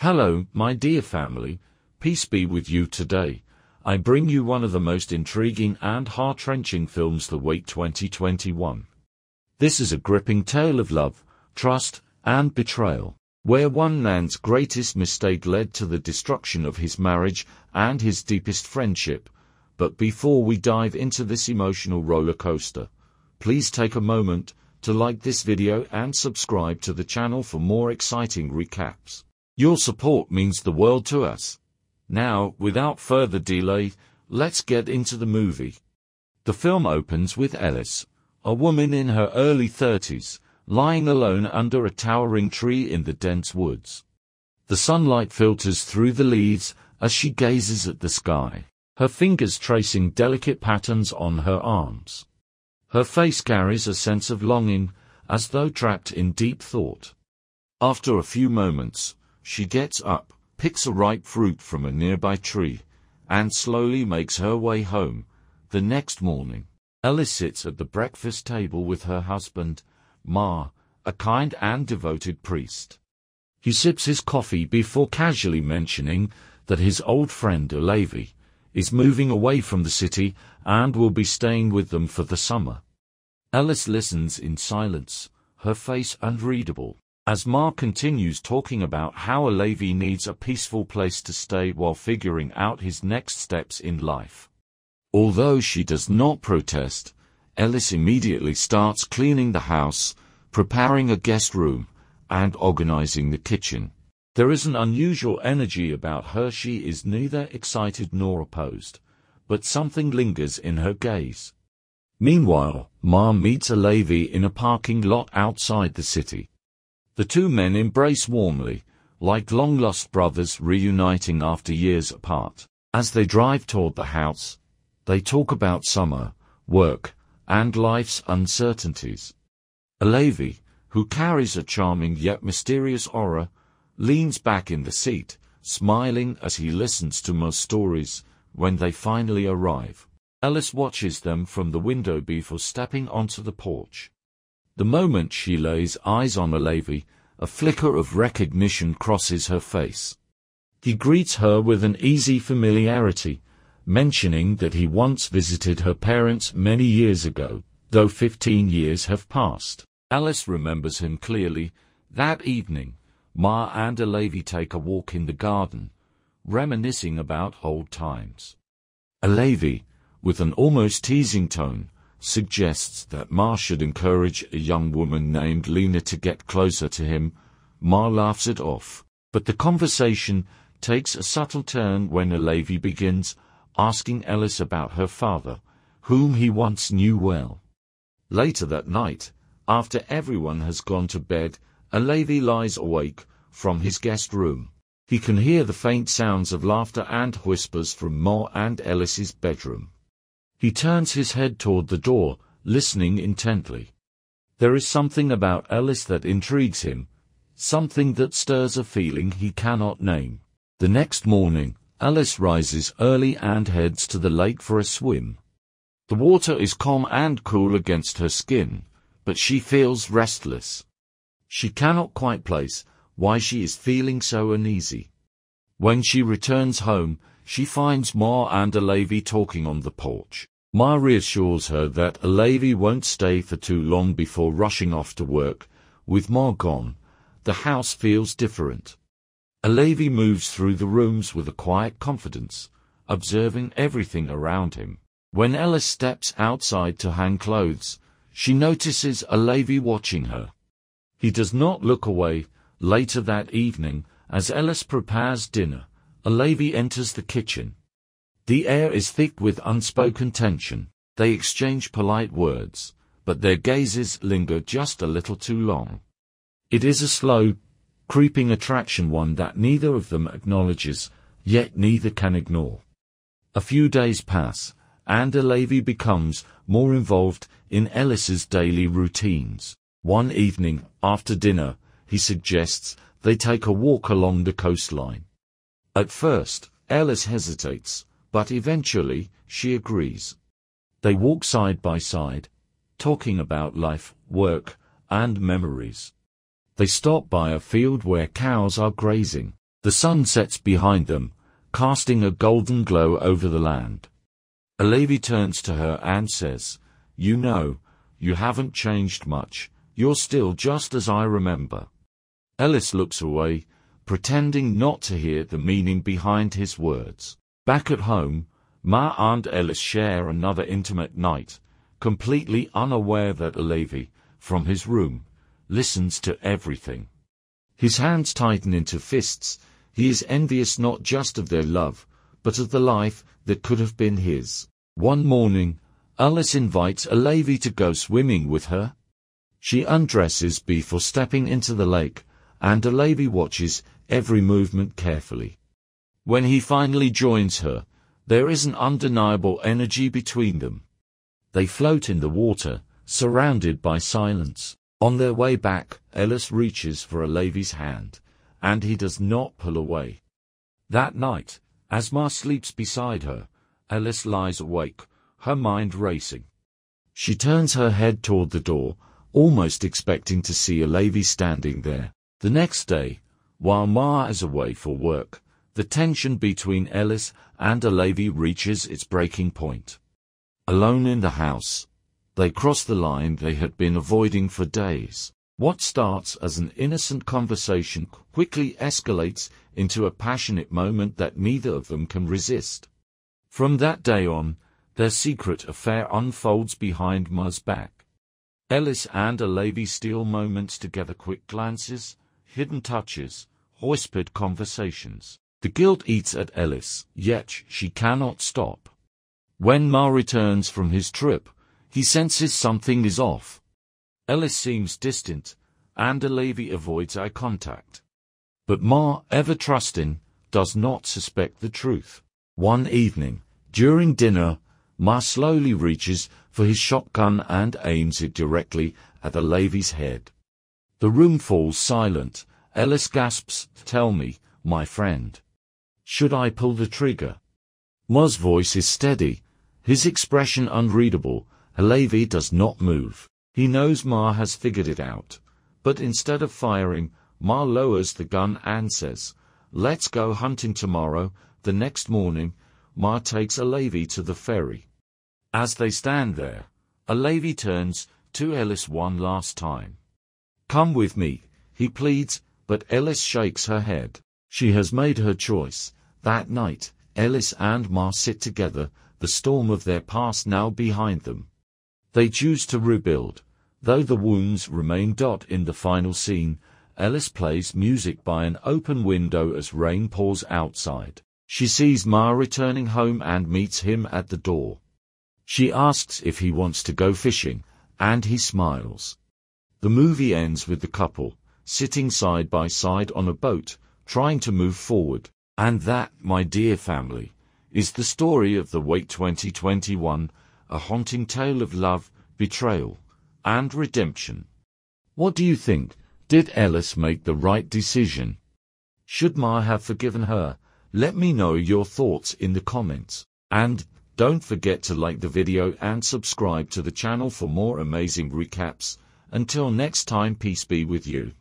Hello, my dear family, peace be with you today. I bring you one of the most intriguing and heart-wrenching films the week 2021. This is a gripping tale of love, trust, and betrayal, where one man's greatest mistake led to the destruction of his marriage and his deepest friendship. But before we dive into this emotional roller coaster, please take a moment to like this video and subscribe to the channel for more exciting recaps. Your support means the world to us. Now, without further delay, let's get into the movie. The film opens with Ellis, a woman in her early 30s, lying alone under a towering tree in the dense woods. The sunlight filters through the leaves as she gazes at the sky, her fingers tracing delicate patterns on her arms. Her face carries a sense of longing, as though trapped in deep thought. After a few moments, she gets up, picks a ripe fruit from a nearby tree, and slowly makes her way home. The next morning, Ellis sits at the breakfast table with her husband, Ma, a kind and devoted priest. He sips his coffee before casually mentioning that his old friend Alavi is moving away from the city and will be staying with them for the summer. Ellis listens in silence, her face unreadable, as Ma continues talking about how Alavi needs a peaceful place to stay while figuring out his next steps in life. Although she does not protest, Ellis immediately starts cleaning the house, preparing a guest room, and organizing the kitchen. There is an unusual energy about her. She is neither excited nor opposed, but something lingers in her gaze. Meanwhile, Ma meets Alavi in a parking lot outside the city. The two men embrace warmly, like long-lost brothers reuniting after years apart. As they drive toward the house, they talk about summer, work, and life's uncertainties. Alavi, who carries a charming yet mysterious aura, leans back in the seat, smiling as he listens to Ma's stories. When they finally arrive, Ellis watches them from the window before stepping onto the porch. The moment she lays eyes on Alavi, a flicker of recognition crosses her face. He greets her with an easy familiarity, mentioning that he once visited her parents many years ago, though 15 years have passed. Ellis remembers him clearly. That evening, Ma and Alavi take a walk in the garden, reminiscing about old times. Alavi, with an almost teasing tone, suggests that Ma should encourage a young woman named Lena to get closer to him. Ma laughs it off, but the conversation takes a subtle turn when Alavi begins asking Ellis about her father, whom he once knew well. Later that night, after everyone has gone to bed, Alavi lies awake from his guest room. He can hear the faint sounds of laughter and whispers from Ma and Ellis's bedroom. He turns his head toward the door, listening intently. There is something about Ellis that intrigues him, something that stirs a feeling he cannot name. The next morning, Ellis rises early and heads to the lake for a swim. The water is calm and cool against her skin, but she feels restless. She cannot quite place why she is feeling so uneasy. When she returns home, she finds Ma and Alavi talking on the porch. Ma reassures her that Alavi won't stay for too long before rushing off to work. With Ma gone, the house feels different. Alavi moves through the rooms with a quiet confidence, observing everything around him. When Ellis steps outside to hang clothes, she notices Alavi watching her. He does not look away. Later that evening, as Ellis prepares dinner, Alavi enters the kitchen. The air is thick with unspoken tension. They exchange polite words, but their gazes linger just a little too long. It is a slow, creeping attraction, one that neither of them acknowledges, yet neither can ignore. A few days pass, and Alavi becomes more involved in Ellis's daily routines. One evening, after dinner, he suggests they take a walk along the coastline. At first, Ellis hesitates, but eventually, she agrees. They walk side by side, talking about life, work, and memories. They stop by a field where cows are grazing. The sun sets behind them, casting a golden glow over the land. Alavi turns to her and says, "You know, you haven't changed much. You're still just as I remember." Ellis looks away, pretending not to hear the meaning behind his words. Back at home, Ma and Ellis share another intimate night, completely unaware that Alavi, from his room, listens to everything. His hands tighten into fists. He is envious not just of their love, but of the life that could have been his. One morning, Ellis invites Alavi to go swimming with her. She undresses before stepping into the lake, and Alavi watches every movement carefully. When he finally joins her, there is an undeniable energy between them. They float in the water, surrounded by silence. On their way back, Ellis reaches for Alavi's hand, and he does not pull away. That night, as Ma sleeps beside her, Ellis lies awake, her mind racing. She turns her head toward the door, almost expecting to see Alavi standing there. The next day, while Ma is away for work, the tension between Ellis and Alavi reaches its breaking point. Alone in the house, they cross the line they had been avoiding for days. What starts as an innocent conversation quickly escalates into a passionate moment that neither of them can resist. From that day on, their secret affair unfolds behind Ma's back. Ellis and Alavi steal moments together, quick glances, hidden touches, whispered conversations. The guilt eats at Ellis, yet she cannot stop. When Ma returns from his trip, he senses something is off. Ellis seems distant, and Alavi avoids eye contact. But Ma, ever trusting, does not suspect the truth. One evening, during dinner, Ma slowly reaches for his shotgun and aims it directly at Alavi's head. The room falls silent. Ellis gasps, "Tell me, my friend. Should I pull the trigger?" Ma's voice is steady, his expression unreadable. Alavi does not move. He knows Ma has figured it out. But instead of firing, Ma lowers the gun and says, "Let's go hunting tomorrow." The next morning, Ma takes Alavi to the ferry. As they stand there, Alavi turns to Ellis one last time. "Come with me," he pleads, but Ellis shakes her head. She has made her choice. That night, Ellis and Ma sit together, the storm of their past now behind them. They choose to rebuild, though the wounds remain. In the final scene, Ellis plays music by an open window as rain pours outside. She sees Ma returning home and meets him at the door. She asks if he wants to go fishing, and he smiles. The movie ends with the couple sitting side by side on a boat, trying to move forward. And that, my dear family, is the story of The Wait 2021, a haunting tale of love, betrayal, and redemption. What do you think? Did Ellis make the right decision? Should Ma have forgiven her? Let me know your thoughts in the comments. And don't forget to like the video and subscribe to the channel for more amazing recaps. Until next time, peace be with you.